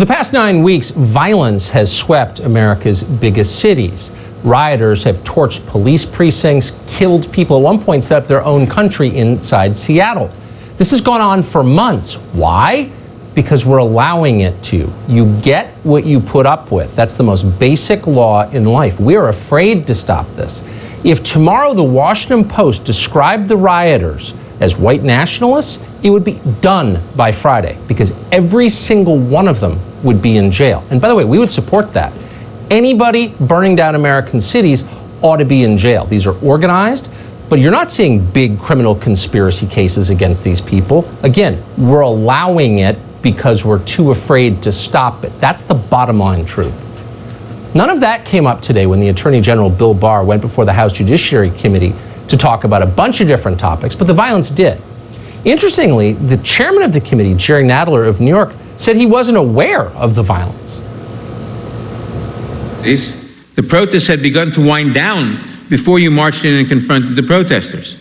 For the past 9 weeks, violence has swept America's biggest cities. Rioters have torched police precincts, killed people, at one point set up their own country inside Seattle. This has gone on for months. Why? Because we're allowing it to. You get what you put up with. That's the most basic law in life. We are afraid to stop this. If tomorrow the Washington Post described the rioters as white nationalists, it would be done by Friday because every single one of them would be in jail. And by the way, we would support that. Anybody burning down American cities ought to be in jail. These are organized, but you're not seeing big criminal conspiracy cases against these people. Again, we're allowing it because we're too afraid to stop it. That's the bottom line truth. None of that came up today when the Attorney General Bill Barr went before the House Judiciary Committee to talk about a bunch of different topics, but the violence did. Interestingly, the chairman of the committee, Jerry Nadler of New York, said he wasn't aware of the violence. The protests had begun to wind down before you marched in and confronted the protesters.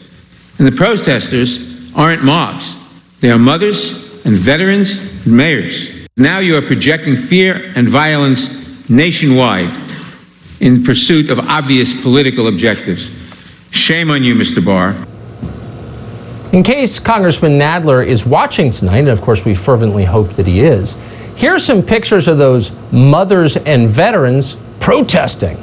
And the protesters aren't mobs. They are mothers and veterans and mayors. Now you are projecting fear and violence nationwide in pursuit of obvious political objectives. Shame on you, Mr. Barr. In case Congressman Nadler is watching tonight, and of course we fervently hope that he is, here are some pictures of those mothers and veterans protesting.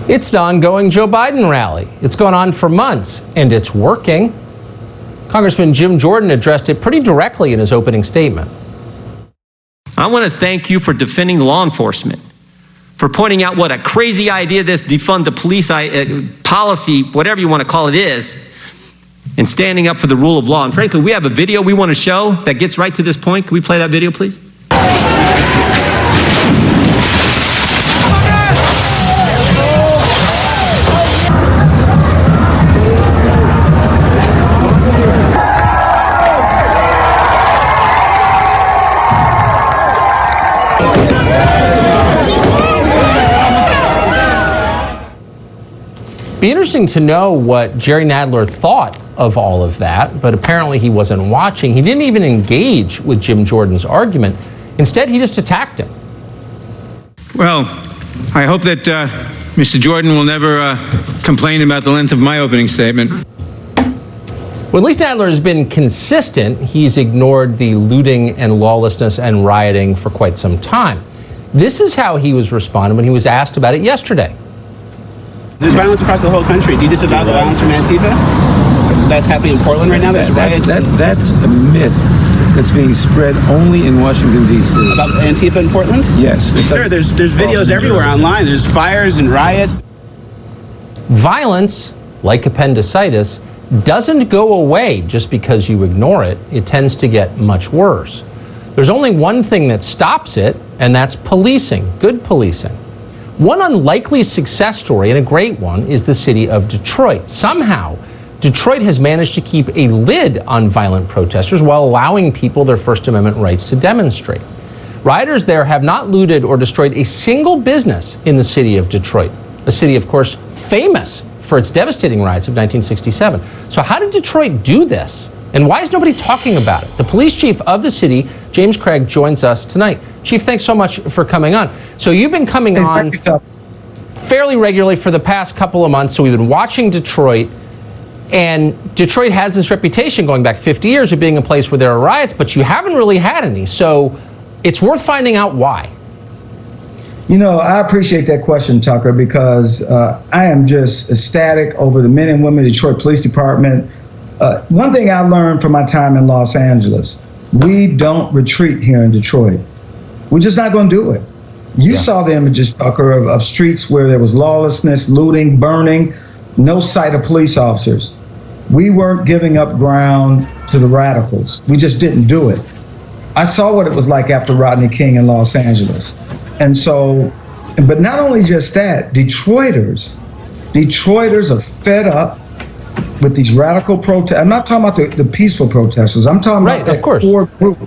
It's an ongoing Joe Biden rally. It's gone on for months, and it's working. Congressman Jim Jordan addressed it pretty directly in his opening statement. I want to thank you for defending law enforcement, for pointing out what a crazy idea this defund the police policy, whatever you want to call it, is, and standing up for the rule of law. And frankly, we have a video we want to show that gets right to this point. Can we play that video, please? Be interesting to know what Jerry Nadler thought of all of that, but apparently he wasn't watching. He didn't even engage with Jim Jordan's argument. Instead, he just attacked him. Well, I hope that Mr. Jordan will never complain about the length of my opening statement. Well, at least Nadler has been consistent. He's ignored the looting and lawlessness and rioting for quite some time. This is how he was responding when he was asked about it yesterday. There's violence across the whole country. Do you disavow the violence from Antifa? That's happening in Portland right now? There's riots? That's a myth that's being spread only in Washington, D.C. About Antifa in Portland? Yes. Sir, there's videos everywhere online. There's fires and riots. Violence, like appendicitis, doesn't go away just because you ignore it. It tends to get much worse. There's only one thing that stops it, and that's policing, good policing. One unlikely success story, and a great one, is the city of Detroit. Somehow, Detroit has managed to keep a lid on violent protesters while allowing people their First Amendment rights to demonstrate. Rioters there have not looted or destroyed a single business in the city of Detroit, a city, of course, famous for its devastating riots of 1967. So how did Detroit do this? And why is nobody talking about it? The police chief of the city, James Craig, joins us tonight. Chief, thanks so much for coming on. So you've been coming on fairly regularly for the past couple of months. So we've been watching Detroit, and Detroit has this reputation going back 50 years of being a place where there are riots, but you haven't really had any. So it's worth finding out why. You know, I appreciate that question, Tucker, because I am just ecstatic over the men and women of the Detroit Police Department. One thing I learned from my time in Los Angeles, we don't retreat here in Detroit. We're just not going to do it. You saw the images, Tucker, of streets where there was lawlessness, looting, burning, no sight of police officers. We weren't giving up ground to the radicals. We just didn't do it. I saw what it was like after Rodney King in Los Angeles. And so, but not only just that, Detroiters are fed up with these radical protests. I'm not talking about the peaceful protesters. I'm talking about that core group.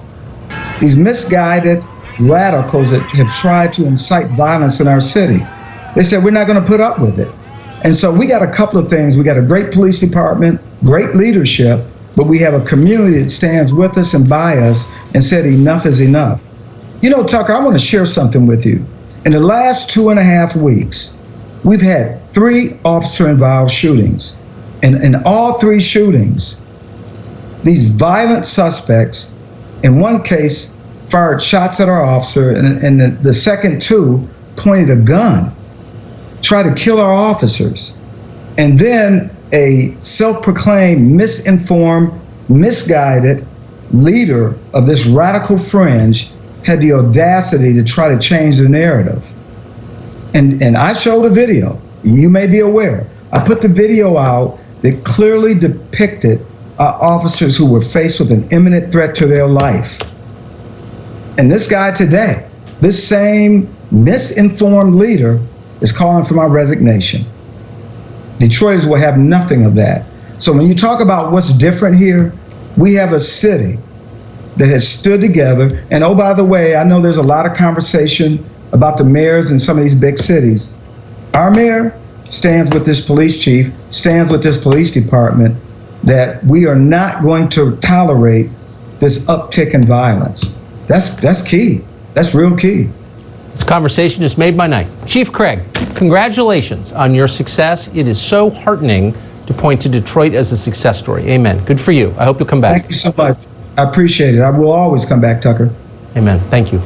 These misguided radicals that have tried to incite violence in our city. They said, we're not going to put up with it. And so we got a couple of things. We got a great police department, great leadership, but we have a community that stands with us and by us and said enough is enough. You know, Tucker, I want to share something with you. In the last 2.5 weeks, we've had 3 officer-involved shootings. And in all 3 shootings, these violent suspects, in one case, fired shots at our officer, and the second 2 pointed a gun, tried to kill our officers. And then a self-proclaimed, misinformed, misguided leader of this radical fringe had the audacity to try to change the narrative. And I showed a video. You may be aware. I put the video out that clearly depicted officers who were faced with an imminent threat to their life. And this guy today, this same misinformed leader, is calling for my resignation. Detroiters will have nothing of that. So when you talk about what's different here, we have a city that has stood together. And oh, by the way, I know there's a lot of conversation about the mayors in some of these big cities. Our mayor stands with this police chief, stands with this police department, that we are not going to tolerate this uptick in violence. That's key. That's real key. This conversation just made my night. Chief Craig, congratulations on your success. It is so heartening to point to Detroit as a success story. Amen. Good for you. I hope you'll come back. Thank you so much. I appreciate it. I will always come back, Tucker. Amen. Thank you.